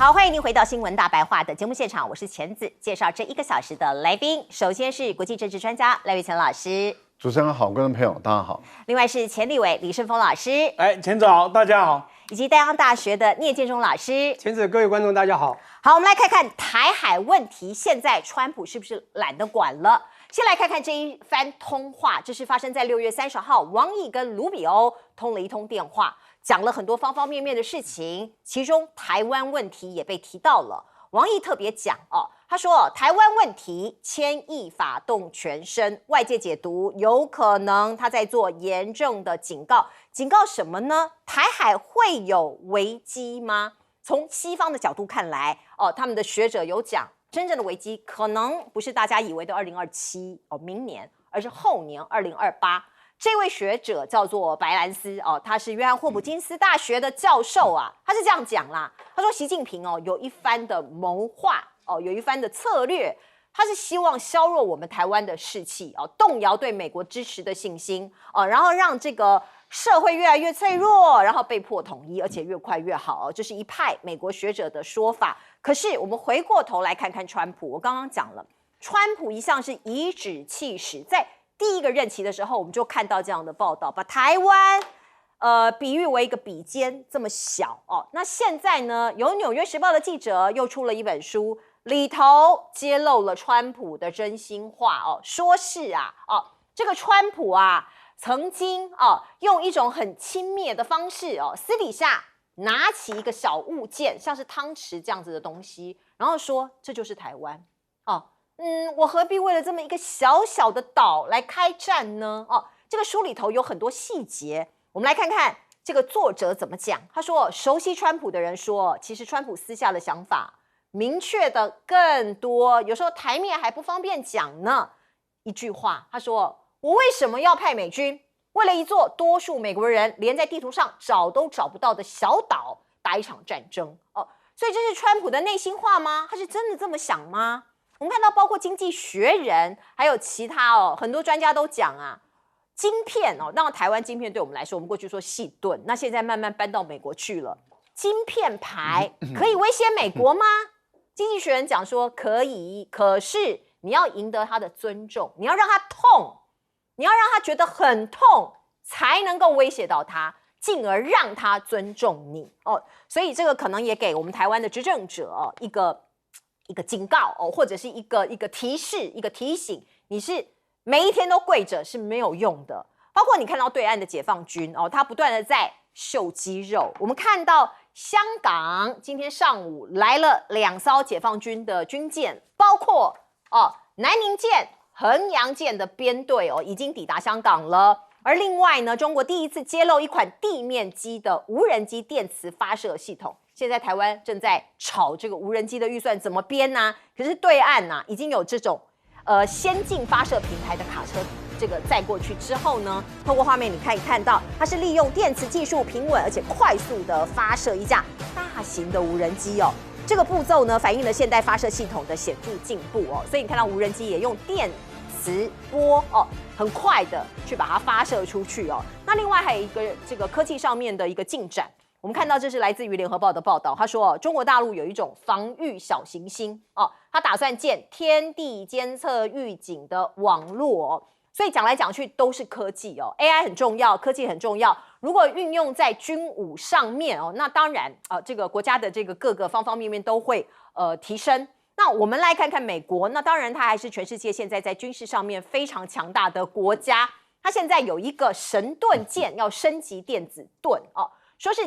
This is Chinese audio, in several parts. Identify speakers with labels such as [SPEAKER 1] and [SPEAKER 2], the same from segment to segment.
[SPEAKER 1] 好，欢迎您回到新闻大白话的节目现场，我是钱子，介绍这1个小时的来宾。首先是国际政治专家赖瑞乾老师，
[SPEAKER 2] 主持人好，观众朋友大家好。
[SPEAKER 1] 另外是前立委李胜峰老师，
[SPEAKER 3] 钱子好，大家好。
[SPEAKER 1] 以及淡江大学的聂建中老师。
[SPEAKER 4] 钱子，各位观众大家好。
[SPEAKER 1] 好，我们来看看台海问题，现在川普是不是懒得管了？先来看看这一番通话，这是发生在6月30号，王毅跟卢比欧通了一通电话，讲了很多方方面面的事情，其中台湾问题也被提到了。王毅特别讲他说台湾问题牵一发动全身，外界解读有可能他在做严重的警告，警告什么呢？台海会有危机吗？从西方的角度看来他们的学者有讲，真正的危机可能不是大家以为的2027明年，而是后年2028。这位学者叫做白兰斯他是约翰霍普金斯大学的教授他是这样讲啦，他说习近平有一番的谋划有一番的策略，他是希望削弱我们台湾的士气动摇对美国支持的信心然后让这个社会越来越脆弱，然后被迫统一，而且越快越好这是一派美国学者的说法。可是我们回过头来看看川普，我刚刚讲了，川普一向是颐指气使，在第一个任期的时候，我们就看到这样的报道，把台湾比喻为一个笔尖这么小那现在呢，有《纽约时报》的记者又出了一本书，里头揭露了川普的真心话说是这个川普曾经用一种很轻蔑的方式私底下拿起一个小物件，像是汤匙这样子的东西，然后说这就是台湾我何必为了这么一个小小的岛来开战呢？这个书里头有很多细节，我们来看看这个作者怎么讲。他说，熟悉川普的人说，其实川普私下的想法明确的更多，有时候台面还不方便讲呢。一句话，他说，我为什么要派美军？为了一座多数美国人连在地图上找都找不到的小岛打一场战争所以这是川普的内心话吗？他是真的这么想吗？我们看到包括经济学人还有其他很多专家都讲晶片那台湾晶片对我们来说，我们过去说细盾，那现在慢慢搬到美国去了，晶片牌可以威胁美国吗？经济学人讲说可以，可是你要赢得他的尊重，你要让他痛，你要让他觉得很痛，才能够威胁到他，进而让他尊重你所以这个可能也给我们台湾的执政者一个警告或者是一个提示，一个提醒，你是每一天都跪着是没有用的。包括你看到对岸的解放军他不断的在秀肌肉，我们看到香港今天上午来了2艘解放军的军舰，包括南宁舰、衡阳舰的编队已经抵达香港了。而另外呢，中国第一次揭露一款地面机的无人机电磁发射系统。现在台湾正在炒这个无人机的预算怎么编呢？可是对岸已经有这种先进发射平台的卡车，这个载过去之后呢，透过画面你可以看到，它是利用电磁技术平稳而且快速的发射一架大型的无人机这个步骤呢，反映了现代发射系统的显著进步所以你看到无人机也用电磁波很快的去把它发射出去那另外还有一个这个科技上面的一个进展。我们看到这是来自于联合报的报道，他说中国大陆有一种防御小行星他打算建天地监测预警的网络所以讲来讲去都是科技AI 很重要，科技很重要，如果运用在军武上面那当然这个国家的这个各个方方面面都会提升。那我们来看看美国，那当然它还是全世界现在在军事上面非常强大的国家，它现在有一个神盾舰要升级电子盾说是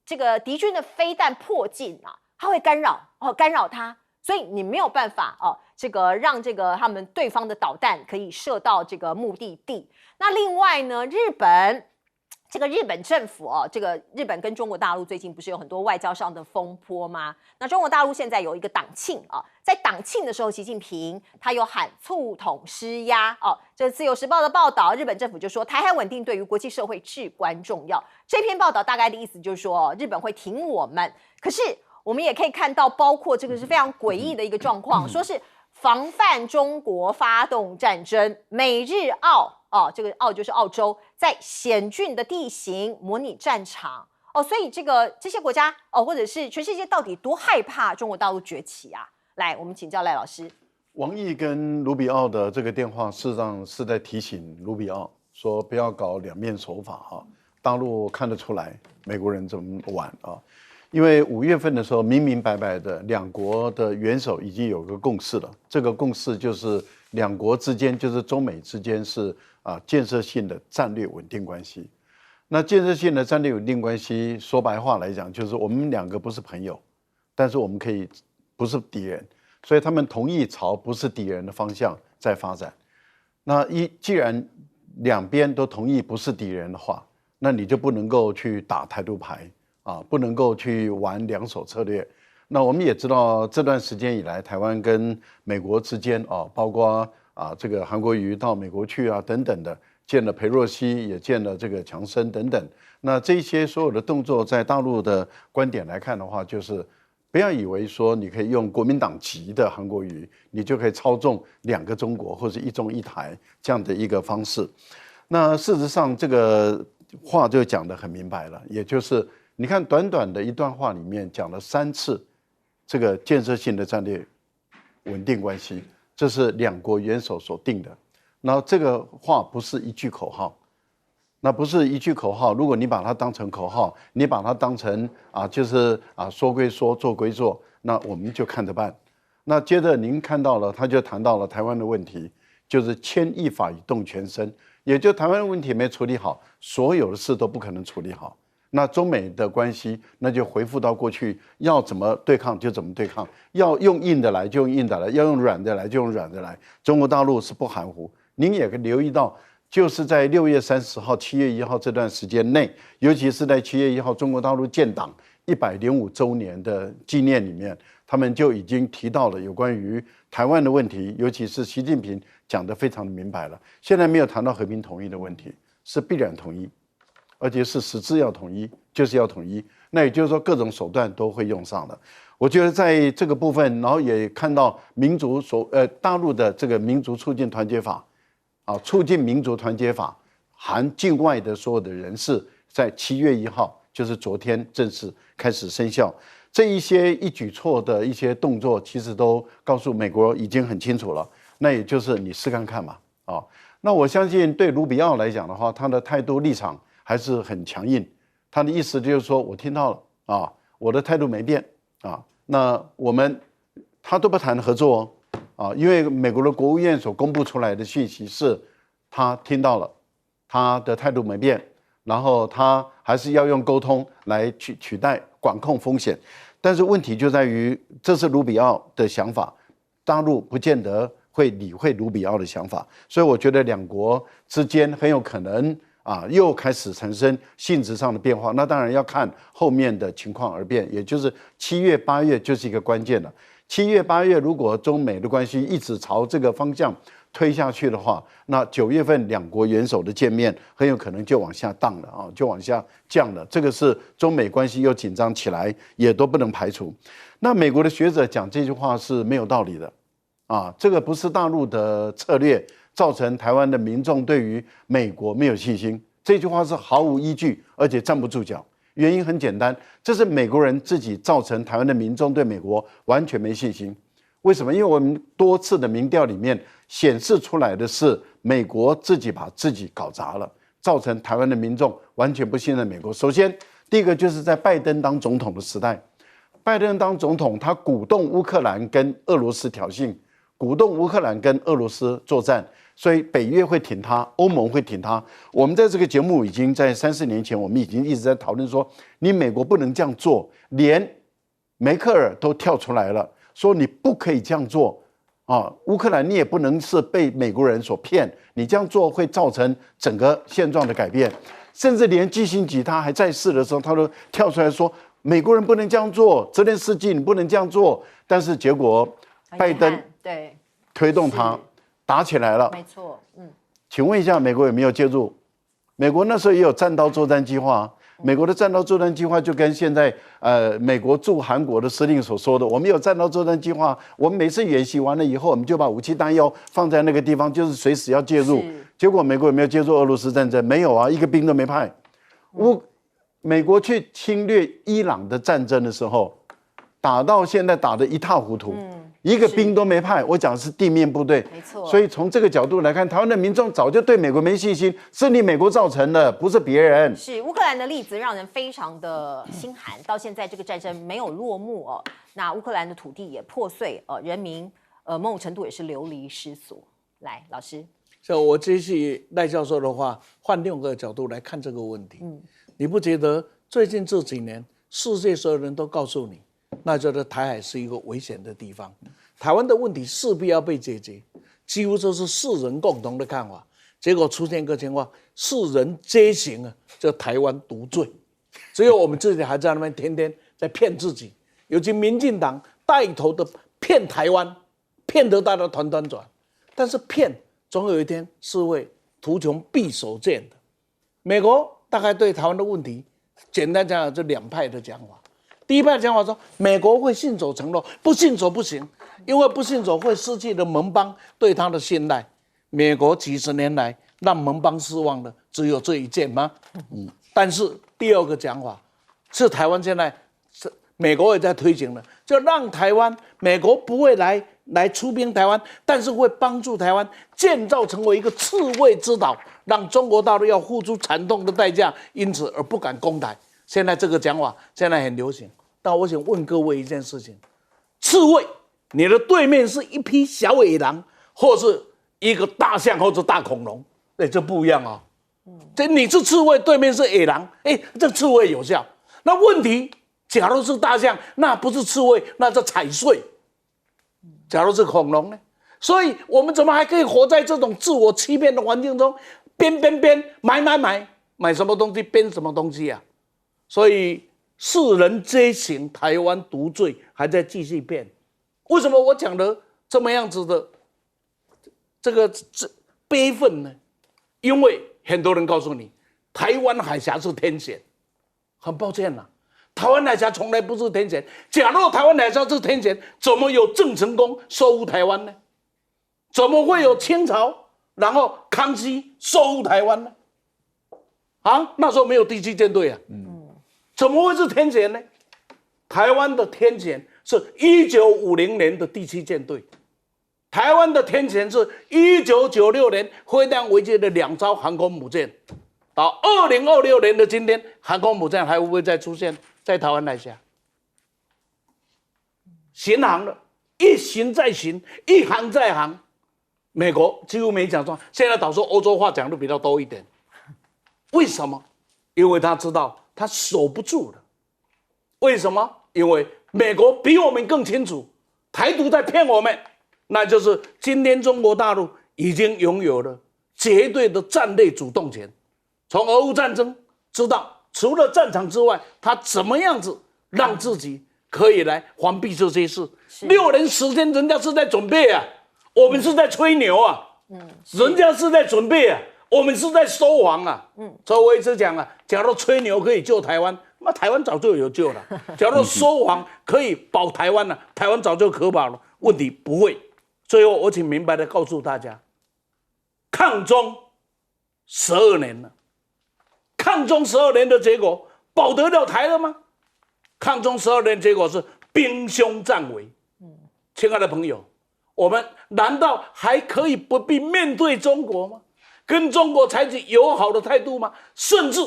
[SPEAKER 1] 这个敌军的飞弹迫近它会干扰它，所以你没有办法这个让这个他们对方的导弹可以射到这个目的地。那另外呢，日本政府这个日本跟中国大陆最近不是有很多外交上的风波吗？那中国大陆现在有一个党庆在党庆的时候，习近平他有喊促统施压这个自由时报的报道，日本政府就说台海稳定对于国际社会至关重要。这篇报道大概的意思就是说日本会挺我们，可是我们也可以看到，包括这个是非常诡异的一个状况，说是防范中国发动战争，美日澳这个澳就是澳洲，在险峻的地形模拟战场哦，所以这些国家哦，或者是全世界到底多害怕中国大陆崛起啊？来，我们请教赖老师。
[SPEAKER 2] 王毅跟卢比奥的这个电话，事实上是在提醒卢比奥说不要搞两面手法哈。大陆看得出来美国人怎么玩啊，因为5月份的时候明明白白的两国的元首已经有个共识了，这个共识就是两国之间就是中美之间是建设性的战略稳定关系。那建设性的战略稳定关系，说白话来讲就是我们两个不是朋友，但是我们可以不是敌人。所以他们同意朝不是敌人的方向在发展。那既然两边都同意不是敌人的话，那你就不能够去打台独牌啊，不能够去玩两手策略。那我们也知道这段时间以来，台湾跟美国之间啊，包括这个韩国瑜到美国去啊等等的，见了裴若曦，也见了这个强生等等。那这些所有的动作，在大陆的观点来看的话，就是不要以为说你可以用国民党籍的韩国瑜，你就可以操纵2个中国或者一中一台这样的一个方式。那事实上这个话就讲得很明白了，也就是你看短短的一段话里面讲了3次这个建设性的战略稳定关系，这是2国元首所定的。然后这个话不是一句口号。那不是一句口号，如果你把它当成口号，你把它当成就是说归说，做归做，那我们就看着办。那接着您看到了，他就谈到了台湾的问题，就是牵一发以动全身，也就台湾的问题没处理好，所有的事都不可能处理好。那中美的关系，那就回复到过去，要怎么对抗就怎么对抗，要用硬的来就用硬的来，要用软的来就用软的来。中国大陆是不含糊，您也可以留意到。就是在6月30号、7月1号这段时间内，尤其是在7月1号中国大陆建党105周年的纪念里面，他们就已经提到了有关于台湾的问题，尤其是习近平讲得非常的明白了。现在没有谈到和平统一的问题，是必然统一，而且是实质要统一，就是要统一。那也就是说，各种手段都会用上了。我觉得在这个部分，然后也看到大陆的这个民族促进团结法。促进民族团结法含境外的所有的人士，在7月1号，就是昨天正式开始生效。这一些一举措的一些动作，其实都告诉美国已经很清楚了。那也就是你试看看嘛，那我相信对卢比奥来讲的话，他的态度立场还是很强硬。他的意思就是说，我听到了我的态度没变那他都不谈合作哦。因为美国的国务院所公布出来的讯息是，他听到了，他的态度没变，然后他还是要用沟通来取代管控风险。但是问题就在于，这是卢比奥的想法，大陆不见得会理会卢比奥的想法，所以我觉得2国之间很有可能又开始产生性质上的变化。那当然要看后面的情况而变，也就是7月、8月就是一个关键了。7月、8月，如果中美的关系一直朝这个方向推下去的话，那9月份2国元首的见面很有可能就往下荡了就往下降了。这个是中美关系又紧张起来，也都不能排除。那美国的学者讲这句话是没有道理的这个不是大陆的策略，造成台湾的民众对于美国没有信心。这句话是毫无依据，而且站不住脚。原因很简单，这是美国人自己造成台湾的民众对美国完全没信心。为什么？因为我们多次的民调里面显示出来的是，美国自己把自己搞砸了，造成台湾的民众完全不信任美国。首先，第一个就是在拜登当总统的时代，拜登当总统，他鼓动乌克兰跟俄罗斯挑衅，鼓动乌克兰跟俄罗斯作战。所以北约会挺他，欧盟会挺他。我们在这个节目已经在3、4年前，我们已经一直在讨论说，你美国不能这样做，连梅克尔都跳出来了，说你不可以这样做乌克兰你也不能是被美国人所骗，你这样做会造成整个现状的改变。甚至连基辛吉他还在世的时候，他都跳出来说，美国人不能这样做，泽连斯基你不能这样做。但是结果拜登
[SPEAKER 1] 对
[SPEAKER 2] 推动他。打起来了，
[SPEAKER 1] 没错，
[SPEAKER 2] 请问一下，美国有没有介入？美国那时候也有战刀作战计划，美国的战刀作战计划就跟现在美国驻韩国的司令所说的，我们有战刀作战计划，我们每次演习完了以后，我们就把武器弹药放在那个地方，就是随时要介入。结果美国有没有介入俄罗斯战争？没有啊，一个兵都没派。美国去侵略伊朗的战争的时候，打到现在打得一塌糊涂，一个兵都没派。我讲的是地面部队，
[SPEAKER 1] 没错。
[SPEAKER 2] 所以从这个角度来看，台湾的民众早就对美国没信心，是你美国造成的，不是别人。
[SPEAKER 1] 是乌克兰的例子让人非常的心寒，到现在这个战争没有落幕哦。那乌克兰的土地也破碎，人民某种程度也是流离失所。来，老师，
[SPEAKER 3] 所以我接续赖教授的话，换另一个角度来看这个问题。你不觉得最近这几年，世界所有人都告诉你，那觉得台海是一个危险的地方，台湾的问题势必要被解决，几乎都是世人共同的看法。结果出现一个情况，世人皆行啊，就台湾独醉，只有我们自己还在那边天天在骗自己，尤其民进党带头的骗台湾，骗得大家团团转。但是骗总有一天是会图穷匕首见的。美国大概对台湾的问题，简单讲就两派的讲法。第一派讲法说，美国会信守承诺，不信守不行，因为不信守会失去了盟邦对他的信赖。美国几十年来让盟邦失望的只有这一件吗？但是第二个讲法是台湾现在美国也在推行了，就让台湾美国不会来出兵台湾，但是会帮助台湾建造成为一个刺猬之岛，让中国大陆要付出惨痛的代价，因此而不敢攻台。现在这个讲法现在很流行，但我想问各位一件事情：刺猬，你的对面是一匹小野狼，或是一个大象或者大恐龙，这不一样啊。这你是刺猬，对面是野狼，这刺猬有效。那问题，假如是大象，那不是刺猬，那叫踩碎。假如是恐龙呢？所以我们怎么还可以活在这种自我欺骗的环境中？编，买什么东西编什么东西啊？所以世人皆行，台湾独醉，还在继续骗。为什么我讲的这么样子的这悲愤呢？因为很多人告诉你，台湾海峡是天险，很抱歉啦。台湾海峡从来不是天险。假如台湾海峡是天险，怎么有郑成功收复台湾呢？怎么会有清朝，然后康熙收复台湾呢？那时候没有第7舰队啊，怎么会是天险呢？台湾的天险是1950年的第7舰队，台湾的天险是1996年飞弹危机的2艘航空母舰，到2026年的今天，航空母舰还会不会再出现在台湾海峡？巡航了，一巡再巡，一航再航。美国几乎没讲说，现在导致欧洲话讲的比较多一点。为什么？因为他知道他守不住了。为什么？因为美国比我们更清楚，台独在骗我们，那就是今天中国大陆已经拥有了绝对的战略主动权。从俄乌战争知道，除了战场之外，他怎么样子让自己可以来防避这些事。6年时间，人家是在准备啊，我们是在吹牛啊，人家是在准备啊，我们是在收防啊。所以我一直讲啊，假如吹牛可以救台湾，那台湾早就有救了；假如收防可以保台湾了，台湾早就可保了。问题不会。最后，我请明白的告诉大家，抗中12年了。抗中12年的结果保得了台了吗？抗中12年结果是兵凶战危。亲爱的朋友，我们难道还可以不必面对中国吗？跟中国采取友好的态度吗？甚至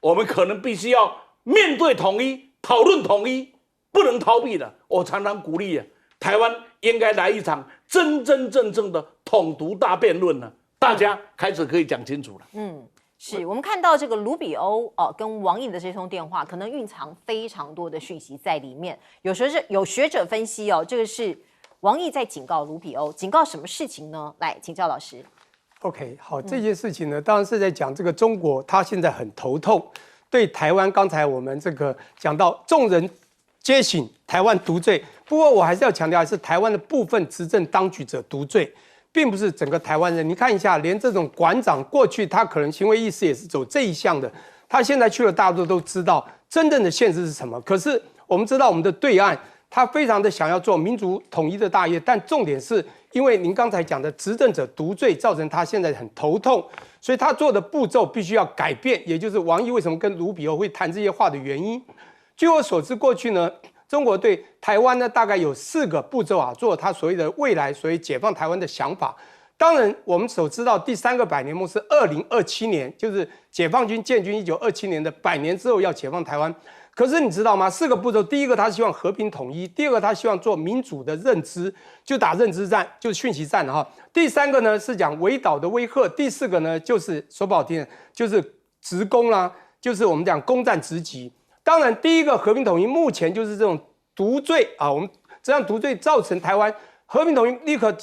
[SPEAKER 3] 我们可能必须要面对统一，讨论统一，不能逃避的。我常常鼓励台湾应该来一场真真正正的统独大辩论了，大家开始可以讲清楚了。
[SPEAKER 1] 是我们看到这个卢比欧跟王毅的这通电话，可能蕴藏非常多的讯息在里面。有学者分析这个是王毅在警告卢比欧，警告什么事情呢？来请教老师。
[SPEAKER 4] OK， 好，这件事情呢，当然是在讲这个中国，他现在很头痛，对台湾，刚才我们这个讲到众人皆醒，台湾独醉。不过我还是要强调，是台湾的部分执政当局者独醉。并不是整个台湾人，你看一下，连这种馆长过去他可能行为意识也是走这一项的，他现在去了大陆都知道真正的现实是什么。可是我们知道我们的对岸，他非常的想要做民族统一的大业，但重点是因为您刚才讲的执政者独罪造成他现在很头痛，所以他做的步骤必须要改变，也就是王毅为什么跟卢比欧会谈这些话的原因。据我所知，过去呢，中国对台湾呢大概有4个步骤啊，做他所谓的未来所谓解放台湾的想法。当然，我们所知道第3个百年梦是2027年，就是解放军建军1927年的100年之后要解放台湾。可是你知道吗？4个步骤，第一个他希望和平统一，第二个他希望做民主的认知，就打认知战，就是讯息战哈。第3个呢是讲围岛的威吓，第4个呢就是说不好听，就是直攻啦，就是我们讲攻占直击。当然，第一个和平统一目前就是这种独罪啊，我们这样独罪造成台湾和平统一立刻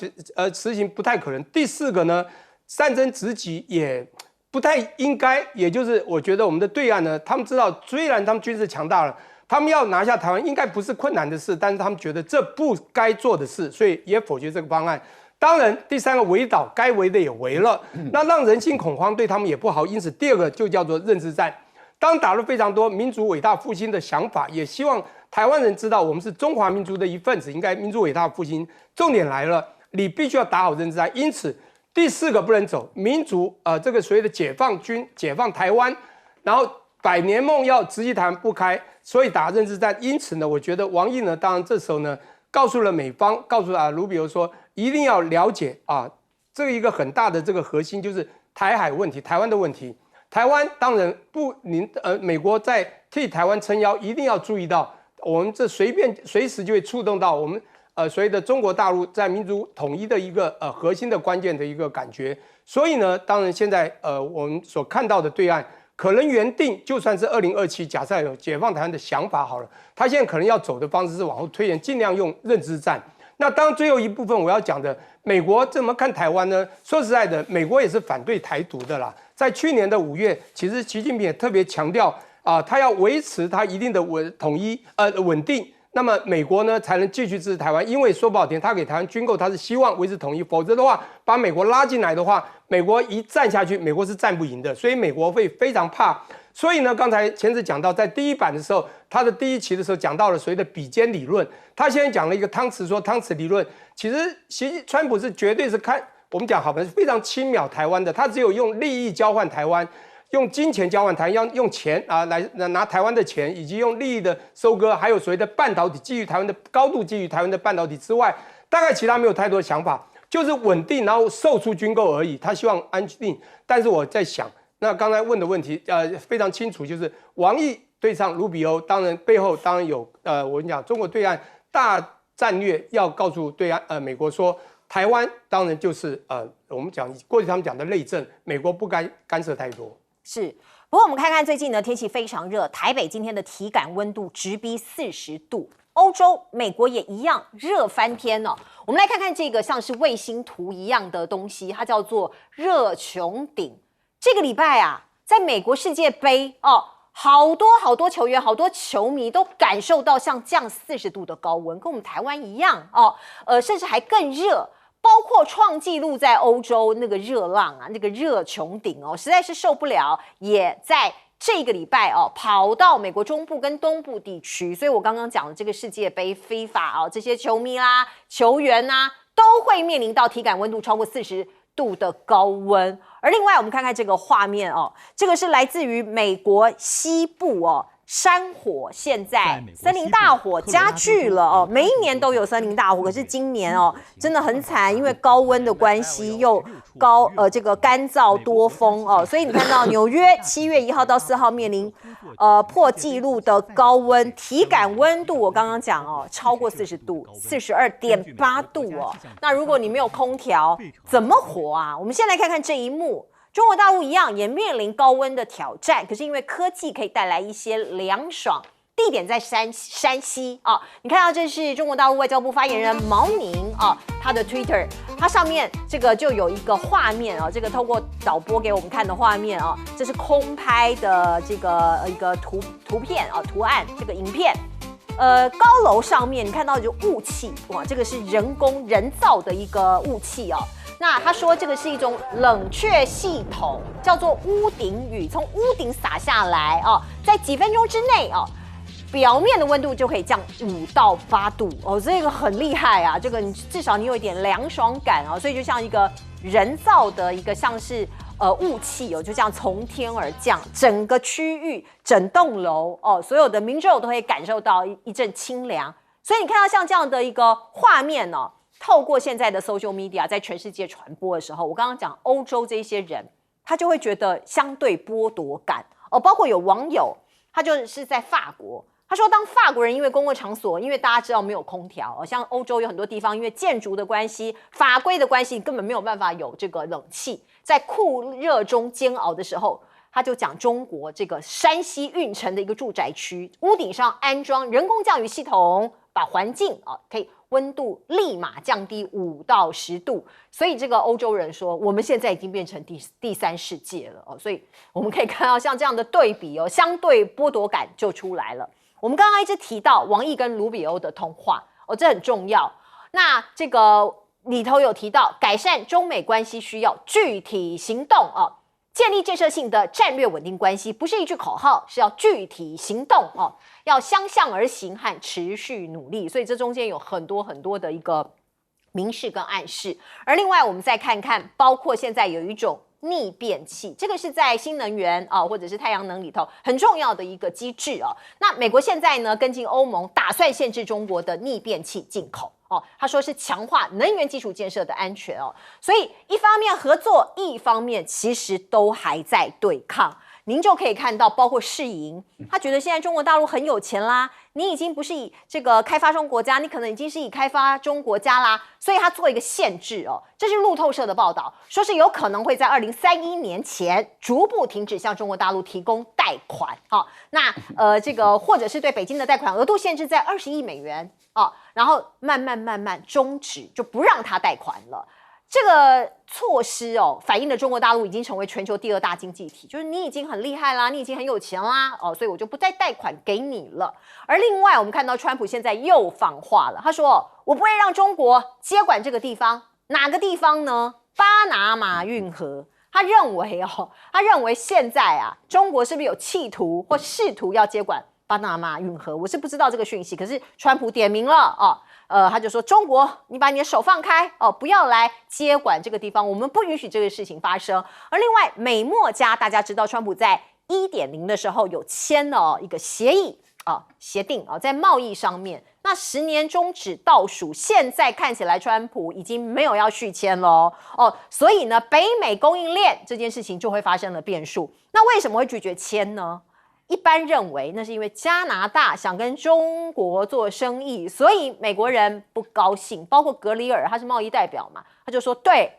[SPEAKER 4] 实行不太可能。第4个呢，战争直击也不太应该，也就是我觉得我们的对岸呢，他们知道虽然他们军事强大了，他们要拿下台湾应该不是困难的事，但是他们觉得这不该做的事，所以也否决这个方案。当然，第3个围岛，该围的也围了，那让人心恐慌，对他们也不好。因此，第2个就叫做认知战。当打了非常多民族伟大复兴的想法，也希望台湾人知道我们是中华民族的一份子，应该民族伟大复兴。重点来了，你必须要打好认知战。因此，第4个不能走民族，这个所谓的解放军解放台湾，然后100年梦要直击台湾不开，所以打认知战。因此呢，我觉得王毅呢，当然这时候呢，告诉了美方，告诉卢比欧说，一定要了解这个一个很大的这个核心就是台海问题，台湾的问题。台湾当然不，美国在替台湾撑腰，一定要注意到，我们这随时就会触动到我们所谓的中国大陆在民族统一的一个核心的关键的一个感觉。所以呢，当然现在我们所看到的对岸可能原定就算是2027，假设有解放台湾的想法好了，他现在可能要走的方式是往后推延，尽量用认知战。那当然最后一部分我要讲的，美国怎么看台湾呢？说实在的，美国也是反对台独的啦。在去年的5月，其实习近平也特别强调他要维持他一定的稳定，那么美国呢才能继续支持台湾。因为说不好听，他给台湾军购，他是希望维持统一，否则的话，把美国拉进来的话，美国一战下去，美国是战不赢的，所以美国会非常怕。所以呢，刚才前次讲到，在第1版的时候，他的第1期的时候讲到了所谓的比肩理论，他现在讲了一个汤匙，说汤匙理论，其实川普是绝对是我们讲好的非常轻描台湾的，他只有用利益交换台湾，用金钱交换台湾，要用钱来拿台湾的钱，以及用利益的收割，还有所谓的半导体基于台湾的高度基于台湾的半导体之外，大概其他没有太多的想法，就是稳定，然后售出军购而已。他希望安定，但是我在想，那刚才问的问题非常清楚，就是王毅对上卢比欧，当然背后当然有我跟你讲，中国对岸大战略要告诉对岸美国说。台湾当然就是我们讲过去他们讲的内政，美国不该干涉太多。
[SPEAKER 1] 是，不过我们看看最近呢，天气非常热，台北今天的体感温度直逼40度，欧洲、美国也一样热翻天了。我们来看看这个像是卫星图一样的东西，它叫做热穹顶。这个礼拜啊，在美国世界杯好多球员、好多球迷都感受到像这样40度的高温，跟我们台湾一样甚至还更热。包括创纪录在欧洲那个热浪啊，那个热穹顶实在是受不了，也在这个礼拜跑到美国中部跟东部地区。所以我刚刚讲的这个世界杯FIFA这些球迷啦、球员啦，都会面临到体感温度超过40度的高温。而另外我们看看这个画面这个是来自于美国西部山火，现在森林大火加剧了每一年都有森林大火，可是今年真的很惨，因为高温的关系又这个干燥多风所以你看到纽约7月1号到4号面临破纪录的高温，体感温度我刚刚讲超过40度，42.8度那如果你没有空调怎么活啊？我们先来看看这一幕。中国大陆一样也面临高温的挑战，可是因为科技可以带来一些凉爽，地点在山西你看到这是中国大陆外交部发言人毛宁他的 Twitter， 它上面这个就有一个画面这个透过导播给我们看的画面这是空拍的这个一个图片图案，这个影片。高楼上面你看到就雾气，哇，这个是人造的一个雾气那他说这个是一种冷却系统，叫做屋顶雨，从屋顶洒下来在几分钟之内表面的温度就可以降5到8度哦，这个很厉害啊！这个你至少你有一点凉爽感啊，所以就像一个人造的一个像是雾气哦，就这样从天而降，整个区域、整栋楼哦，所有的民众都会感受到一阵清凉。所以你看到像这样的一个画面哦，透过现在的 social media 在全世界传播的时候，我刚刚讲欧洲这些人，他就会觉得相对剥夺感哦，包括有网友，他就是在法国。他说，当法国人因为公共场所，因为大家知道没有空调，像欧洲有很多地方，因为建筑的关系、法规的关系，根本没有办法有这个冷气，在酷热中煎熬的时候，他就讲中国这个山西运城的一个住宅区，屋顶上安装人工降雨系统，把环境可以温度立马降低5到10度，所以这个欧洲人说，我们现在已经变成第三世界了哦，所以我们可以看到像这样的对比哦，相对剥夺感就出来了。我们刚刚一直提到王毅跟卢比欧的通话哦，这很重要。那这个里头有提到改善中美关系需要具体行动哦，建立建设性的战略稳定关系不是一句口号，是要具体行动哦，要相向而行和持续努力。所以这中间有很多的一个明示跟暗示。而另外我们再看看，包括现在有一种逆变器，这个是在新能源或者是太阳能里头很重要的一个机制哦。那美国现在呢，跟进欧盟，打算限制中国的逆变器进口哦。他说是强化能源基础建设的安全哦。所以一方面合作，一方面其实都还在对抗。您就可以看到，包括世银，他觉得现在中国大陆很有钱啦，你已经不是以这个开发中国家，你可能已经是以开发中国家啦，所以他做一个限制哦。这是路透社的报道，说是有可能会在2031年前逐步停止向中国大陆提供贷款。好，那这个或者是对北京的贷款额度限制在20亿美元啊，然后慢慢终止，就不让他贷款了。这个措施反映了中国大陆已经成为全球第2大经济体，就是你已经很厉害啦，你已经很有钱啦，所以我就不再贷款给你了。而另外，我们看到川普现在又放话了，他说：“我不会让中国接管这个地方，哪个地方呢？巴拿马运河。”他认为现在中国是不是有企图或试图要接管巴拿马运河？我是不知道这个讯息，可是川普点名了他就说中国，你把你的手放开不要来接管这个地方，我们不允许这个事情发生。而另外，美墨加大家知道，川普在1.0的时候有签了一个协定在贸易上面，那10年终止倒数，现在看起来川普已经没有要续签了所以呢，北美供应链这件事情就会发生了变数。那为什么会拒绝签呢？一般认为那是因为加拿大想跟中国做生意，所以美国人不高兴，包括格里尔，他是贸易代表嘛，他就说对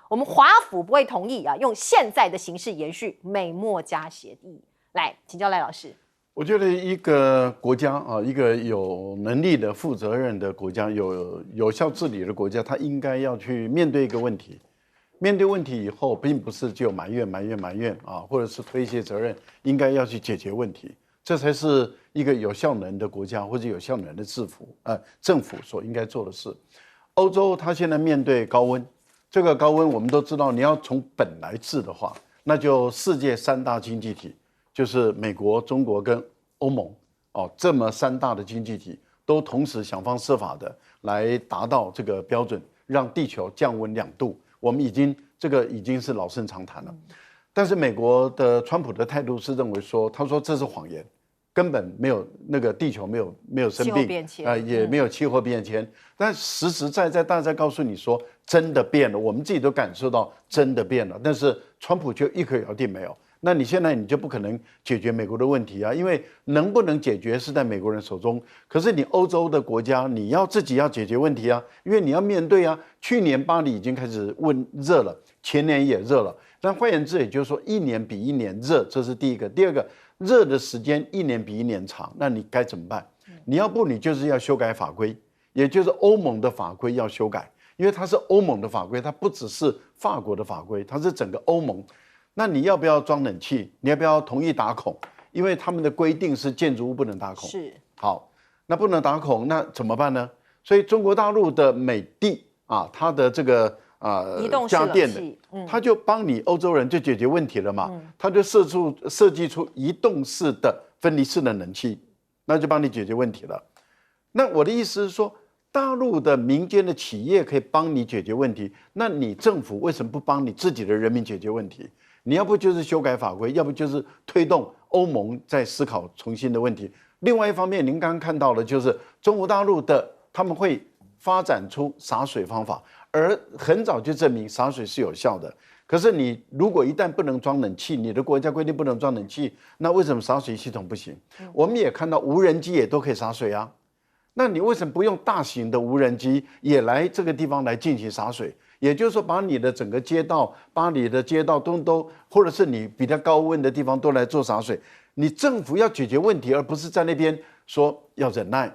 [SPEAKER 1] 我们华府不会同意用现在的形式延续美墨加协议。来，请教赖老师。
[SPEAKER 2] 我觉得一个国家一个有能力的、负责任的国家，有效治理的国家，他应该要去面对一个问题。面对问题以后，并不是就埋怨或者是推卸责任，应该要去解决问题，这才是一个有效能的国家或者有效能的政府所应该做的事。欧洲它现在面对高温，这个高温我们都知道，你要从本来治的话，那就世界3大经济体，就是美国、中国跟欧盟这么3大的经济体都同时想方设法的来达到这个标准，让地球降温2度。我们已经是老生常谈了，但是美国的川普的态度是认为说，他说这是谎言，根本没有那个地球没有生病，也没有气候变迁，但实实在在大家告诉你说真的变了，我们自己都感受到真的变了，但是川普就一口咬定没有。那你现在你就不可能解决美国的问题因为能不能解决是在美国人手中。可是你欧洲的国家，你自己要解决问题因为你要面对去年巴黎已经开始热了，前年也热了。但换言之，也就是说1年比1年热，这是第一个。第二个，热的时间1年比1年长，那你该怎么办？你就是要修改法规，也就是欧盟的法规要修改，因为它是欧盟的法规，它不只是法国的法规，它是整个欧盟。那你要不要装冷气？你要不要同意打孔？因为他们的规定是建筑物不能打孔。
[SPEAKER 1] 是。
[SPEAKER 2] 好，那不能打孔，那怎么办呢？所以中国大陆的美的它的这个家电的，它就帮你欧洲人就解决问题了嘛。它就设计出移动式的分离式的冷气，那就帮你解决问题了。那我的意思是说，大陆的民间的企业可以帮你解决问题，那你政府为什么不帮你自己的人民解决问题？你要不就是修改法规，要不就是推动欧盟在思考重新的问题。另外一方面，您刚刚看到的就是中国大陆的他们会发展出洒水方法，而很早就证明洒水是有效的。可是你如果一旦不能装冷气，你的国家规定不能装冷气，那为什么洒水系统不行？我们也看到无人机也都可以洒水啊，那你为什么不用大型的无人机也来这个地方来进行洒水？也就是说，把你的整个街道，巴黎的街道都，或者是你比较高温的地方都来做洒水。你政府要解决问题，而不是在那边说要忍耐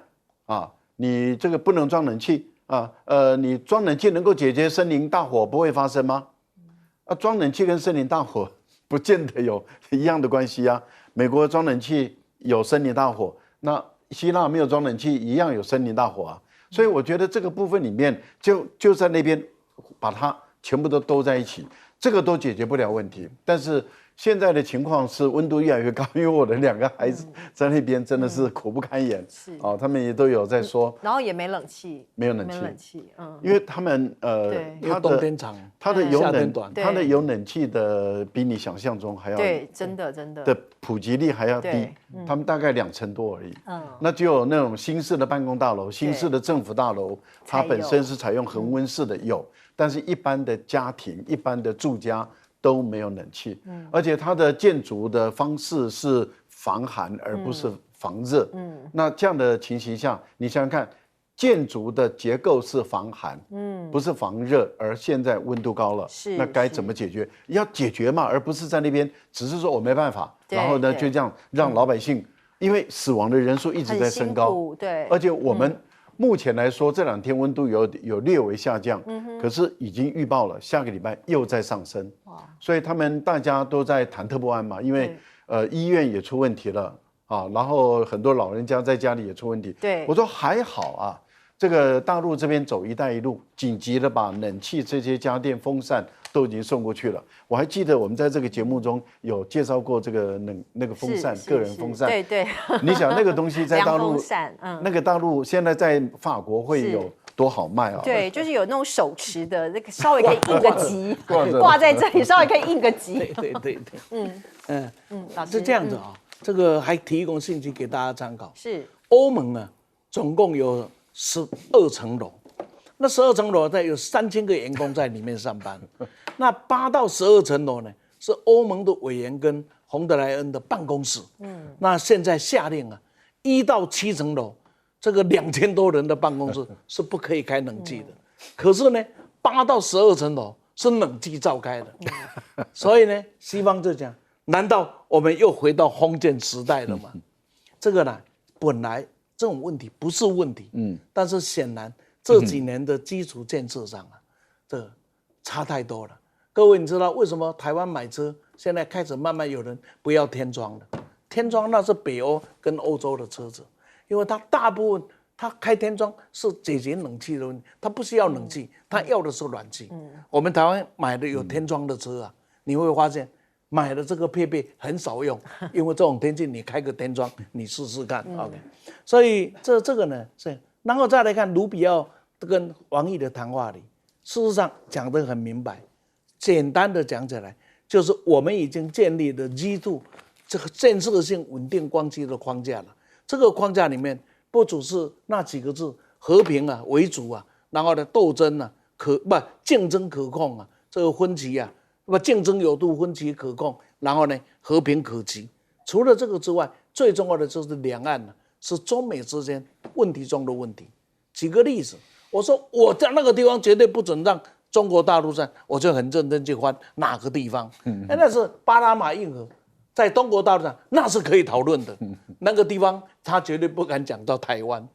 [SPEAKER 2] 啊，你这个不能装冷气啊，你装冷气能够解决森林大火不会发生吗？装冷气跟森林大火不见得有一样的关系啊。美国装冷气有森林大火，那希腊没有装冷气一样有森林大火啊。所以我觉得这个部分里面就在那边把它全部都兜在一起，这个都解决不了问题。但是现在的情况是温度越来越高，因为我的2个孩子在那边真的是苦不堪言，他们也都有在说，
[SPEAKER 1] 然后也没冷气，
[SPEAKER 2] 没有冷气，因为他们
[SPEAKER 3] 它冬天长，
[SPEAKER 2] 它的有冷
[SPEAKER 3] 短，
[SPEAKER 2] 它的有冷气的比你想象中还要
[SPEAKER 1] 对，真的
[SPEAKER 2] 的普及率还要低，他们大概2成多而已。那只有那种新式的办公大楼、新式的政府大楼，它本身是采用恒温式的有，但是一般的家庭、一般的住家都没有冷气，而且它的建筑的方式是防寒而不是防热。那这样的情形下，你想想看，建筑的结构是防寒，不是防热，而现在温度高了，那该怎么解决？要解决嘛，而不是在那边只是说我没办法，然后呢就这样让老百姓，因为死亡的人数一直在升高，
[SPEAKER 1] 对，
[SPEAKER 2] 而且我们目前来说，这2天温度有略微下降，可是已经预报了下个礼拜又在上升，所以大家都在忐忑不安嘛，因为医院也出问题了啊，然后很多老人家在家里也出问题。
[SPEAKER 1] 对，
[SPEAKER 2] 我说还好啊，这个大陆这边走“一带一路”，紧急的把冷气这些家电、风扇都已经送过去了。我还记得我们在这个节目中有介绍过这个那个风扇，个人风扇。
[SPEAKER 1] 对，
[SPEAKER 2] 你想那个东西在大陆，那个大陆现在在法国会有多好卖啊？
[SPEAKER 1] 对，就是有那种手持的，那个稍微可以应个急，挂在这里，稍微可以应个急。
[SPEAKER 3] 对，老师是这样子啊，这个还提供信息给大家参考。
[SPEAKER 1] 是
[SPEAKER 3] 欧盟啊，总共有12层楼。那12层楼，有3000个员工在里面上班。那8到12层楼呢，是欧盟的委员跟洪德莱恩的办公室。那现在下令啊，1到7层楼，这个2000多人的办公室是不可以开冷气的。可是呢，8到12层楼是冷气照开的。所以呢，西方就讲，难道我们又回到封建时代了吗？这个呢，本来这种问题不是问题，但是显然这几年的基础建设上啊，这差太多了。各位，你知道为什么台湾买车现在开始慢慢有人不要天窗了？天窗那是北欧跟欧洲的车子，因为它大部分它开天窗是解决冷气的问题，它不需要冷气，它要的是暖气。我们台湾买的有天窗的车啊，你会发现买的这个配备很少用，因为这种天气你开个天窗，你试试看。OK， 所以这个呢是，然后再来看卢比奥跟王毅的谈话里，事实上讲得很明白。简单的讲起来，就是我们已经建立了 G2 这个建设性稳定关系的框架了。这个框架里面不只是那几个字和平啊为主啊，然后呢斗争啊竞争可控啊，这个分歧啊竞争有度，分歧可控，然后呢和平可期。除了这个之外，最重要的就是两岸呢是中美之间问题中的问题。举个例子，我说我在那个地方绝对不准让中国大陆站，我就很认真去翻哪个地方。那是巴拿马运河，在中国大陆上那是可以讨论的。那个地方他绝对不敢讲到台湾，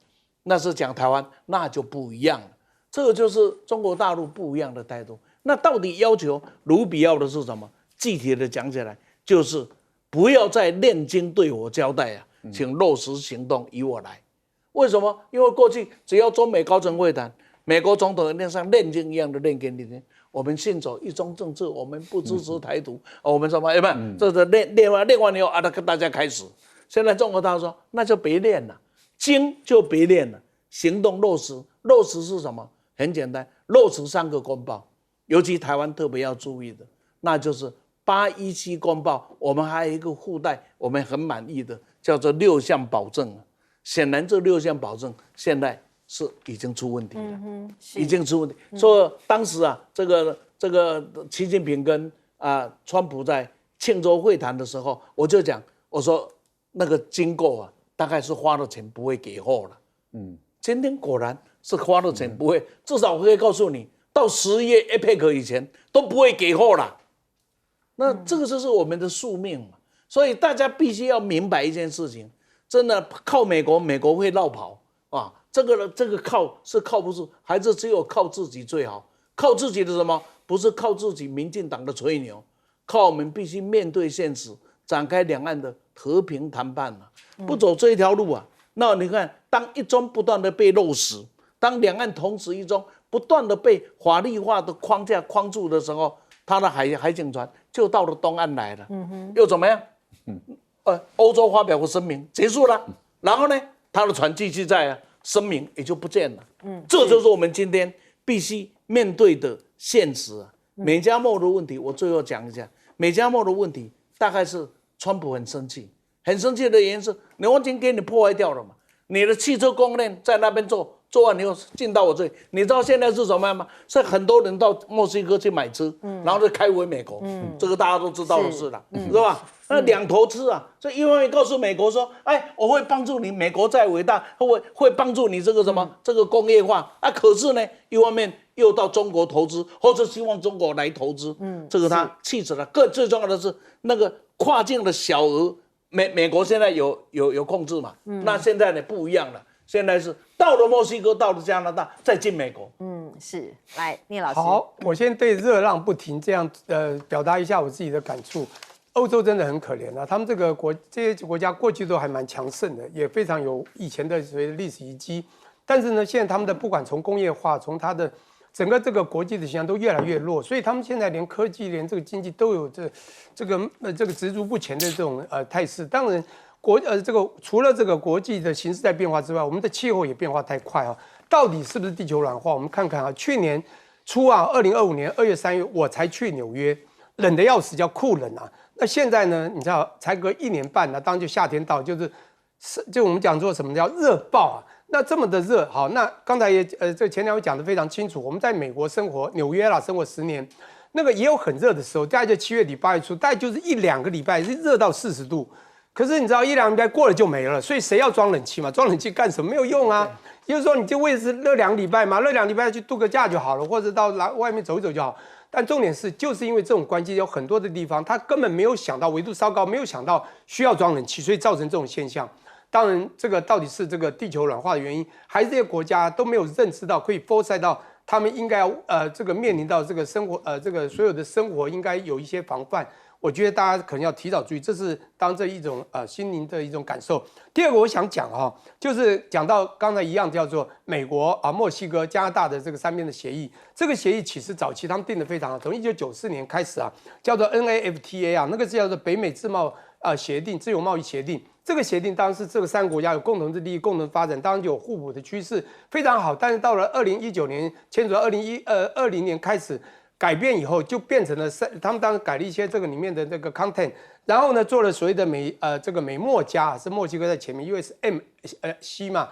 [SPEAKER 3] 那是讲台湾，那就不一样了。这个就是中国大陆不一样的态度。那到底要求卢比奥的是什么？具体的讲起来，就是不要再念经对我交代啊，请落实行动，由我来。为什么？因为过去只要中美高层会谈，美国总统像念经一样的念给你听，我们信走一中政策，我们不支持台独，我们什么？这念完以后啊，大家开始。现在中国大陆说那就别练了，经就别练了，行动落实。落实是什么？很简单，落实3个公报，尤其台湾特别要注意的，那就是817公报。我们还有一个附带，我们很满意的，叫做6项保证。显然这6项保证现在是已经出问题了，已经出问题。所以当时啊，这个习近平跟川普在庆州会谈的时候，我就讲，我说那个经过啊，大概是花了钱不会给货了。今天果然是花了钱不会，至少我可以告诉你，到11月 APEC 以前都不会给货了。那这个就是我们的宿命嘛。所以大家必须要明白一件事情，真的靠美国，美国会绕跑啊。这个靠不住，还是只有靠自己最好。靠自己的什么？不是靠自己民进党的吹牛，靠我们必须面对现实，展开两岸的和平谈判啊。不走这一条路啊，那你看，当一中不断的被落实，当两岸同时一中不断的被法律化的框架框住的时候，他的海警船就到了东岸来了。又怎么样？欧洲发表过声明，结束了。然后呢，他的船继续在声明也就不见了。这就是我们今天必须面对的现实啊。美加贸的问题，我最后讲一下。美加贸的问题大概是川普很生气，很生气的原因是，我已经给你破坏掉了嘛。你的汽车供应链在那边做完以后进到我这里，你知道现在是什么样吗？是很多人到墨西哥去买车，然后就开回美国，这个大家都知道的事了，是吧？那两头吃啊，所以一方面告诉美国说，哎，我会帮助你，美国再伟大，会帮助你这个什么这个工业化啊。可是呢，一方面又到中国投资，或者希望中国来投资，这个他气死了。最重要的是那个跨境的小额，美国现在有控制嘛？那现在呢不一样了。现在是到了墨西哥，到了加拿大，再进美国。
[SPEAKER 1] 是。来，聂老师。
[SPEAKER 4] 好，我先对热浪不停这样表达一下我自己的感触。欧洲真的很可怜啊，他们这些国家过去都还蛮强盛的，也非常有以前的所谓的历史遗迹。但是呢，现在他们的不管从工业化，从它的整个这个国际的形象都越来越弱，所以他们现在连科技、连这个经济都有这个止足不前的这种态势。当然。这个除了这个国际的形势在变化之外，我们的气候也变化太快啊！到底是不是地球软化？我们看看啊，去年初啊，2025年2月、3月，我才去纽约，冷得要死，叫酷冷啊。那现在呢，你知道，才隔1年半呢，当然就夏天到，就我们讲说什么叫热爆啊？那这么的热，好，那刚才也这前两位讲得非常清楚，我们在美国生活，纽约啦，生活10年，那个也有很热的时候，大概就7月底8月初，大概就是1-2个礼拜是热到40度。可是你知道1-2个礼拜过了就没了，所以谁要装冷气嘛？装冷气干什么？没有用啊。也就是说，你就为的是热2个礼拜嘛，热2个礼拜去度个假就好了，或者到外面走一走就好。但重点是，就是因为这种关系，有很多的地方它根本没有想到纬度稍高，没有想到需要装冷气，所以造成这种现象。当然，这个到底是这个地球软化的原因，还是这些国家都没有认识到，可以 foresight 到他们应该要这个面临到这个生活这个所有的生活应该有一些防范。我觉得大家可能要提早注意，这是当这一种心灵的一种感受。第二个我想讲就是讲到刚才一样，叫做美国墨西哥、加拿大的这个3边的协议。这个协议其实早期他们定得非常好，从1994年开始叫做 NAFTA 那个是叫做北美自贸协定、自由贸易协定。这个协定当然是这个3个国家有共同之利益、共同发展，当然就有互补的趋势，非常好。但是到了2019年签署，2020年开始。改变以后就变成了他们当然改了一些这个里面的这个 content， 然后呢做了所谓的这个美墨加是墨西哥在前面，因为是 MC 嘛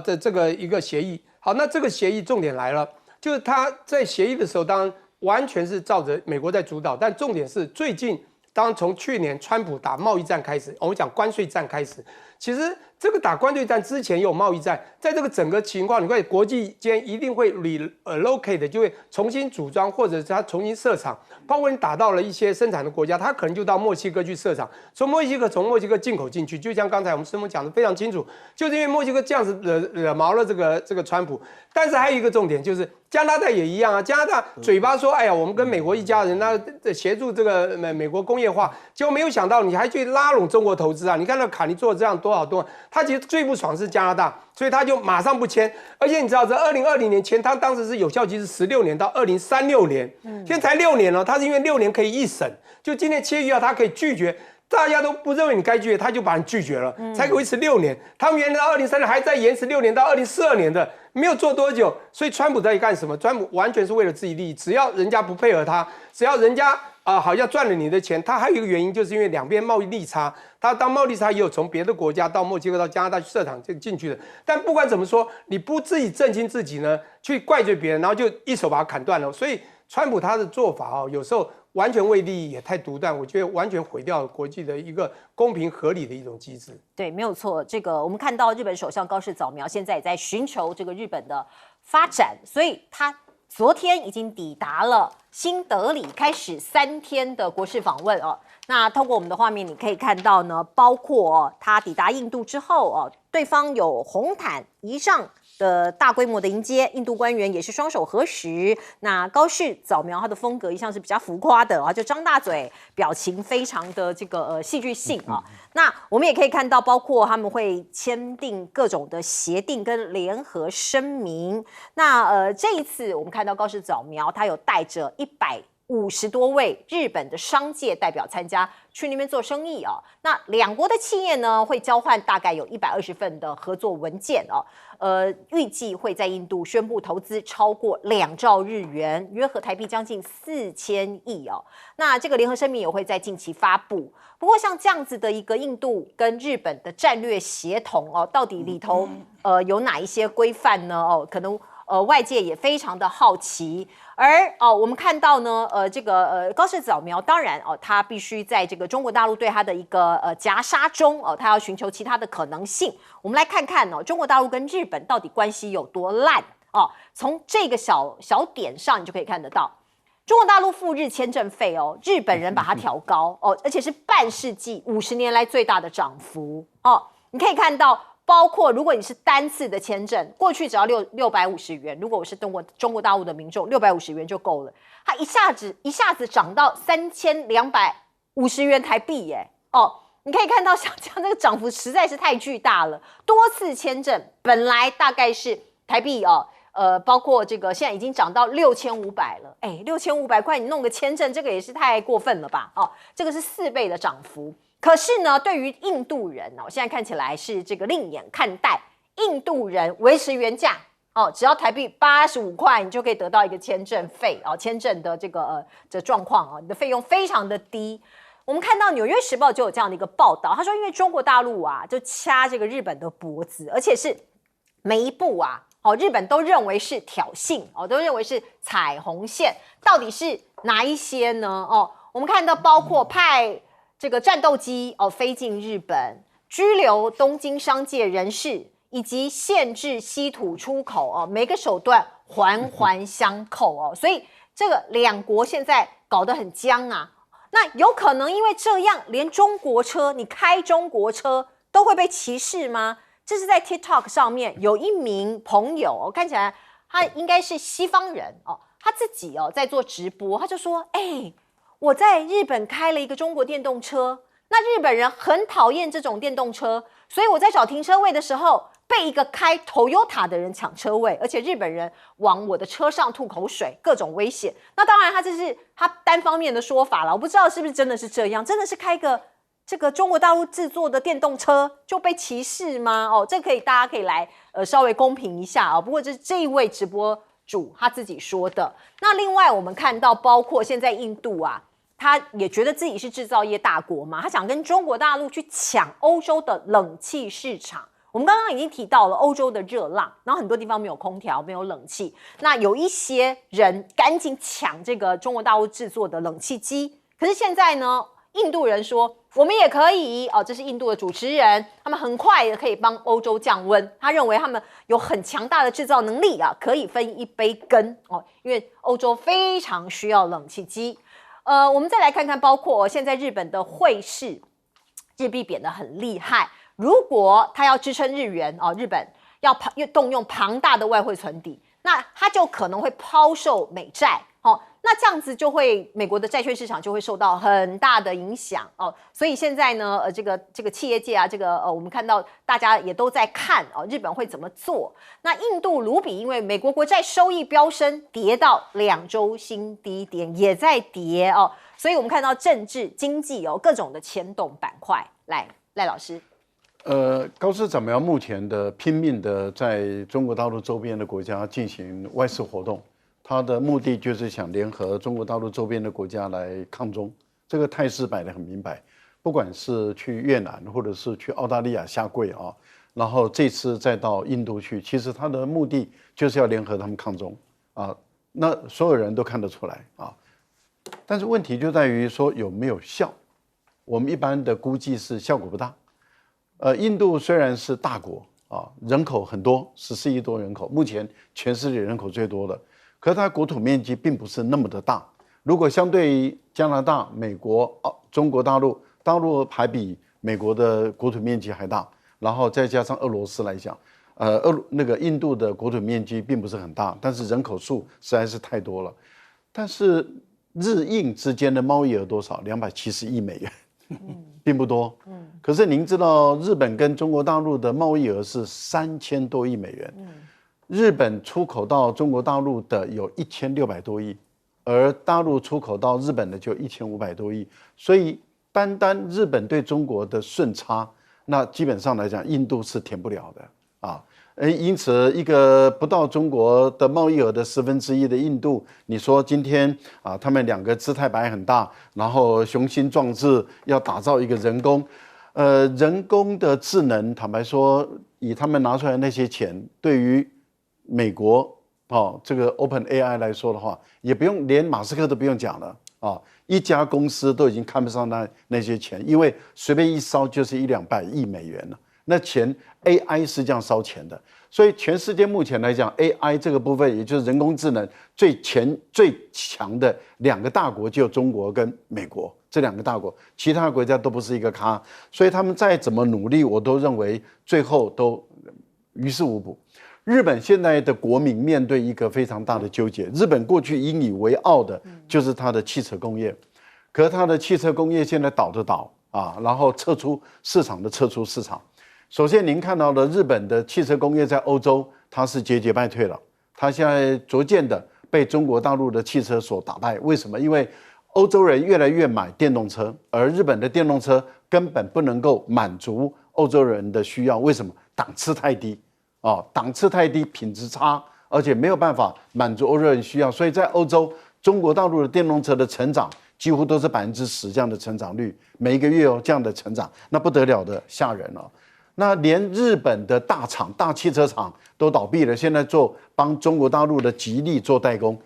[SPEAKER 4] 的这个一个协议。好，那这个协议重点来了，就是他在协议的时候，当然完全是照着美国在主导，但重点是最近，当然从去年川普打贸易战开始，我们讲关税战开始，其实这个打关税战之前也有贸易战，在这个整个情况，你看国际间一定会 relocate， 就会重新组装或者是它重新设厂，包括你打到了一些生产的国家，它可能就到墨西哥去设厂，从墨西哥进口进去，就像刚才我们申峰讲的非常清楚，就是因为墨西哥这样子惹毛了这个川普，但是还有一个重点就是加拿大也一样啊，加拿大嘴巴说哎呀我们跟美国一家人，那协助这个美国工业化，结果没有想到你还去拉拢中国投资啊，你看那卡尼做这样多少，他其实最不爽是加拿大，所以他就马上不签。而且你知道，在2020年签，他当时是有效期是16年到2036年，现在才6年了。他是因为6年可以一审，就今年7月1号他可以拒绝大家都不认为你该拒绝，他就把你拒绝了，才可以维持6年。他们原来到2030年还在延迟6年到2042年的，没有做多久。所以川普在干什么？川普完全是为了自己利益，只要人家不配合他，只要人家好像赚了你的钱，他还有一个原因，就是因为两边贸易利差，他当贸易利差也有从别的国家到墨西哥到加拿大去设厂进去的。但不管怎么说，你不自己振兴自己呢，去怪罪别人，然后就一手把它砍断了。所以川普他的做法有时候完全为利益也太独断，我觉得完全毁掉国际的一个公平合理的一种机制。
[SPEAKER 1] 对，没有错。这个我们看到日本首相高市早苗现在也在寻求这个日本的发展，所以他昨天已经抵达了新德里，开始3天的国事访问哦。那透过我们的画面，你可以看到呢，包括他抵达印度之后对方有红毯仪仗的大规模的迎接，印度官员也是双手合十。那高市早苗他的风格一向是比较浮夸的就张大嘴，表情非常的这个戏剧性那我们也可以看到，包括他们会签订各种的协定跟联合声明。那这一次我们看到高市早苗他有带着150多位日本的商界代表参加，去那边做生意那两国的企业呢会交换大概有120份的合作文件预计会在印度宣布投资超过2兆日元，约合台币将近4000亿那这个联合声明也会在近期发布。不过像这样子的一个印度跟日本的战略协同到底里头有哪一些规范呢？可能外界也非常的好奇。而我们看到呢，这个高市早苗当然他必须在这个中国大陆对他的一个夹杀中他要寻求其他的可能性。我们来看看中国大陆跟日本到底关系有多烂从这个小点上你就可以看得到，中国大陆赴日签证费日本人把它调高而且是半世纪50年来最大的涨幅你可以看到。包括如果你是单次的签证，过去只要650元，如果我是中国大陆的民众，650元就够了。它一下子涨到3250元台币耶！你可以看到像这样这个涨幅实在是太巨大了。多次签证本来大概是台币包括这个现在已经涨到6500了。6500块你弄个签证，这个也是太过分了吧？这个是4倍的涨幅。可是呢，对于印度人现在看起来是这个另眼看待，印度人维持原价只要台币85块，你就可以得到一个签证费签证的这个状况你的费用非常的低。我们看到《纽约时报》就有这样的一个报道，他说因为中国大陆就掐这个日本的脖子，而且是每一步日本都认为是挑衅都认为是踩红线，到底是哪一些呢？我们看到包括派这个战斗机飞进日本，拘留东京商界人士，以及限制稀土出口每个手段环环相扣所以这个两国现在搞得很僵那有可能因为这样，连中国车你开中国车都会被歧视吗？这是在 TikTok 上面有一名朋友看起来他应该是西方人他自己在做直播，他就说我在日本开了一个中国电动车，那日本人很讨厌这种电动车，所以我在找停车位的时候被一个开 Toyota 的人抢车位，而且日本人往我的车上吐口水，各种威胁。那当然这是他单方面的说法了，我不知道是不是真的是这样，真的是开个这个中国大陆制作的电动车就被歧视吗？这大家可以来稍微公平一下不过这一位直播主他自己说的。那另外我们看到包括现在印度他也觉得自己是制造业大国嘛，他想跟中国大陆去抢欧洲的冷气市场。我们刚刚已经提到了欧洲的热浪，然后很多地方没有空调，没有冷气，那有一些人赶紧抢这个中国大陆制作的冷气机。可是现在呢，印度人说我们也可以这是印度的主持人，他们很快也可以帮欧洲降温。他认为他们有很强大的制造能力可以分一杯羹因为欧洲非常需要冷气机。我们再来看看，包括现在日本的汇市，日币贬得很厉害。如果他要支撑日元日本要动用庞大的外汇存底，那他就可能会抛售美债那这样子就会美国的债券市场就会受到很大的影响哦。所以现在呢，这个企业界啊，我们看到大家也都在看哦，日本会怎么做？那印度卢比因为美国国债收益飙升，跌到2周新低点，也在跌哦。所以我们看到政治、经济各种的牵动板块。来，赖老师。
[SPEAKER 2] 高市早苗目前的拼命的在中国大陆周边的国家进行外事活动，他的目的就是想联合中国大陆周边的国家来抗中，这个态势摆得很明白。不管是去越南或者是去澳大利亚下跪啊，然后这次再到印度去，其实他的目的就是要联合他们抗中啊。那所有人都看得出来啊，但是问题就在于说有没有效？我们一般的估计是效果不大。印度虽然是大国啊，人口很多，14亿多人口，目前全世界人口最多的，可是它国土面积并不是那么的大。如果相对于加拿大、美国、中国大陆，大陆还比美国的国土面积还大，然后再加上俄罗斯来讲，印度的国土面积并不是很大，但是人口数实在是太多了。但是日印之间的贸易额多少？270亿美元。并不多，可是您知道日本跟中国大陆的贸易额是3000多亿美元，日本出口到中国大陆的有1600多亿，而大陆出口到日本的就1500多亿，所以单日本对中国的顺差，那基本上来讲，印度是填不了的啊。因此，一个不到中国的贸易额的1/10的印度，你说今天啊，他们两个姿态摆很大，然后雄心壮志要打造一个人工的智能，坦白说，以他们拿出来那些钱，对于美国这个 OpenAI 来说的话，也不用连马斯克都不用讲了啊，一家公司都已经看不上那些钱，因为随便一烧就是100-200亿美元了。那钱 AI 是这样烧钱的，所以全世界目前来讲 ，AI 这个部分，也就是人工智能最强的2个大国，就中国跟美国这2个大国，其他国家都不是一个咖，所以他们再怎么努力，我都认为最后都于事无补。日本现在的国民面对一个非常大的纠结，日本过去引以为傲的就是它的汽车工业，可是它的汽车工业现在倒啊，然后撤出市场。首先，您看到的日本的汽车工业在欧洲，它是节节败退了。它现在逐渐的被中国大陆的汽车所打败。为什么？因为欧洲人越来越买电动车，而日本的电动车根本不能够满足欧洲人的需要。为什么？档次太低档次太低，品质差，而且没有办法满足欧洲人需要。所以在欧洲，中国大陆的电动车的成长几乎都是10%这样的成长率，每一个月这样的成长，那不得了的吓人了。那连日本的大汽车厂都倒闭了，现在帮中国大陆的吉利做代工。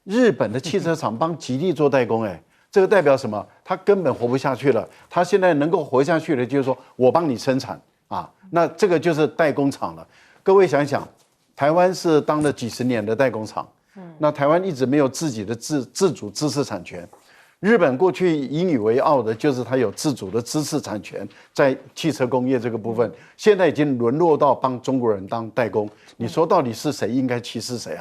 [SPEAKER 2] 日本的汽车厂帮吉利做代工，这个代表什么？他根本活不下去了。他现在能够活下去的，就是说我帮你生产啊，那这个就是代工厂了。各位想想，台湾是当了几十年的代工厂，那台湾一直没有自己的自主知识产权。日本过去引以为傲的就是它有自主的知识产权，在汽车工业这个部分，现在已经沦落到帮中国人当代工。你说到底是谁应该歧视谁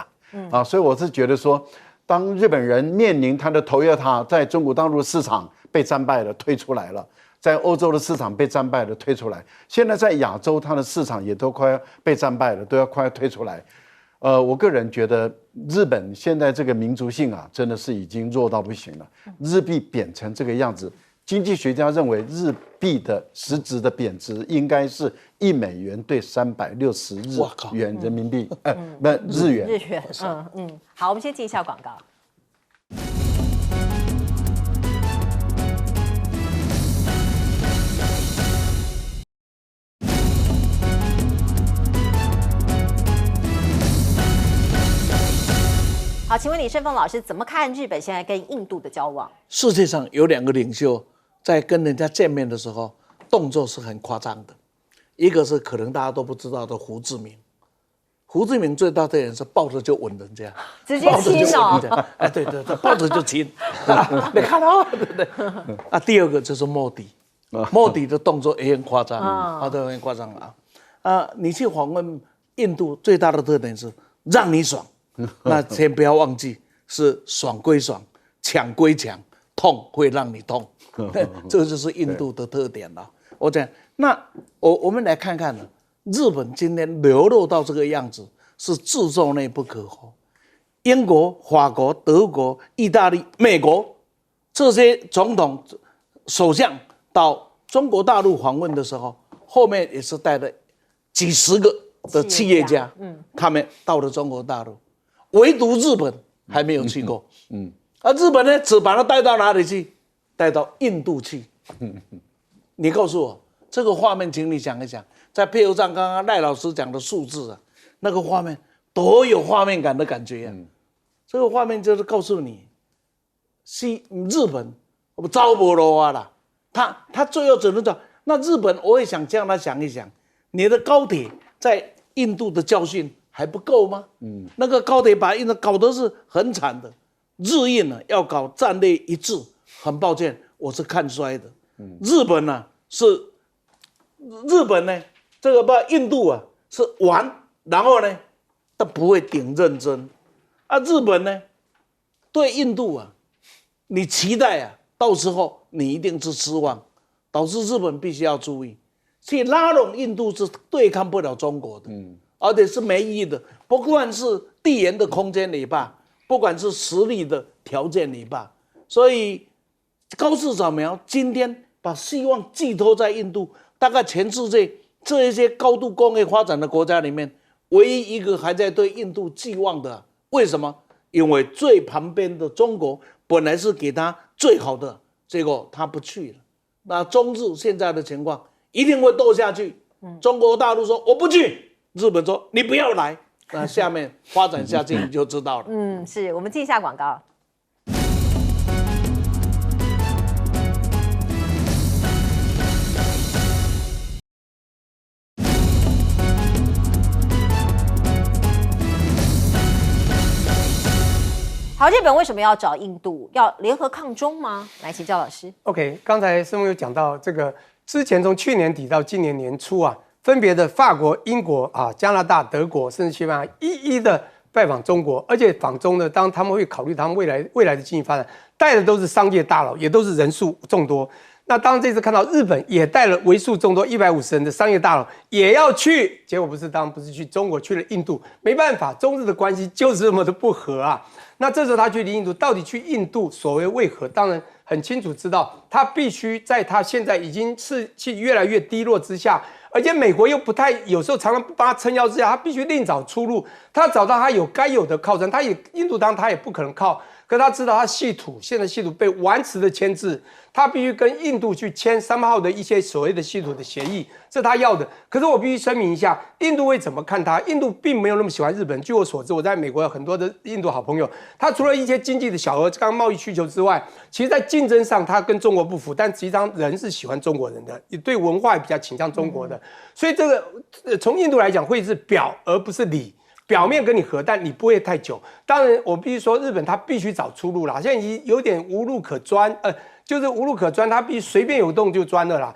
[SPEAKER 2] 啊？所以我是觉得说，当日本人面临他的Toyota在中国大陆市场被战败了，退出来了，在欧洲的市场被战败了，退出来，现在在亚洲它的市场也都快要被战败了，都要快要退出来。我个人觉得日本现在这个民族性真的是已经弱到不行了。日币贬成这个样子，经济学家认为日币的实质的贬值应该是1美元对360日元人民币，不日元。
[SPEAKER 1] 日元，好，我们先进一下广告。好，请问李胜峰老师怎么看日本现在跟印度的交往？
[SPEAKER 3] 世界上有2个领袖在跟人家见面的时候，动作是很夸张的。一个是可能大家都不知道的胡志明，胡志明最大的人是抱着就吻人家，
[SPEAKER 1] 直接亲哦。
[SPEAKER 3] 对，抱着就亲，你看到对不对？第2个就是莫迪，莫迪的动作也很夸张，都很夸张你去访问印度最大的特点是让你爽。那先不要忘记，是爽归爽，抢归抢，痛会让你痛，这就是印度的特点了。我讲，那我们来看看呢，日本今天流落到这个样子，是自作内不可活。英国、法国、德国、意大利、美国这些总统、首相到中国大陆访问的时候，后面也是带了几十个的企业家，他们到了中国大陆，唯独日本还没有去过。而日本呢，只把他带到哪里去？带到印度去。你告诉我，这个画面，请你想一想，再配合上刚刚赖老师讲的数字啊，那个画面多有画面感的感觉啊！这个画面就是告诉你，日本我们招不落啊啦，他最后只能讲，那日本我也想叫他想一想，你的高铁在印度的教训还不够吗？那个高铁把印度搞得是很惨的，日印呢要搞战略一致，很抱歉，我是看衰的。日本呢这个印度啊是玩，然后呢他不会顶认真啊。日本呢对印度啊，你期待啊，到时候你一定是失望，导致日本必须要注意，去拉拢印度是对抗不了中国的，而且是没意义的，不管是地缘的空间也罢，不管是实力的条件也罢，所以高市早苗今天把希望寄托在印度，大概全世界这一些高度工业发展的国家里面，唯一一个还在对印度寄望的。为什么？因为最旁边的中国本来是给他最好的，结果他不去了。那中日现在的情况一定会斗下去。中国大陆说我不去，日本说你不要来，那下面发展下去你就知道了。
[SPEAKER 1] 是我们进一下广告。好，日本为什么要找印度？要联合抗中吗？来，请教老师。
[SPEAKER 4] OK， 刚才师傅有讲到这个，之前从去年底到今年年初啊，分别的法国、英国啊、加拿大、德国，甚至西班牙一一的拜访中国，而且访中呢，当他们会考虑他们未来的经济发展，带的都是商界大佬，也都是人数众多。那当然这次看到日本也带了为数众多150人的商业大佬也要去，结果当然不是去中国，去了印度。没办法，中日的关系就是这么的不和啊。那这时候他去印度，到底去印度所谓为何？当然很清楚知道，他必须在他现在已经士气越来越低落之下，而且美国又不太，有时候常常不帮他撑腰之下，他必须另找出路。他找到他有该有的靠山，印度当然他也不可能靠。可他知道他现在稀土被完全的牵制，他必须跟印度去签3号的一些所谓的稀土的协议，这是他要的。可是我必须声明一下，印度会怎么看他？印度并没有那么喜欢日本。据我所知，我在美国有很多的印度好朋友，他除了一些经济的小额刚刚贸易需求之外，其实在竞争上他跟中国不符，但实际上人是喜欢中国人的，也对文化也比较倾向中国的。所以这个从印度来讲会是表而不是里。表面跟你和，但你不会太久。当然，我必须说，日本他必须找出路啦。现在已经有点无路可钻，就是无路可钻，他必须随便有洞就钻了啦。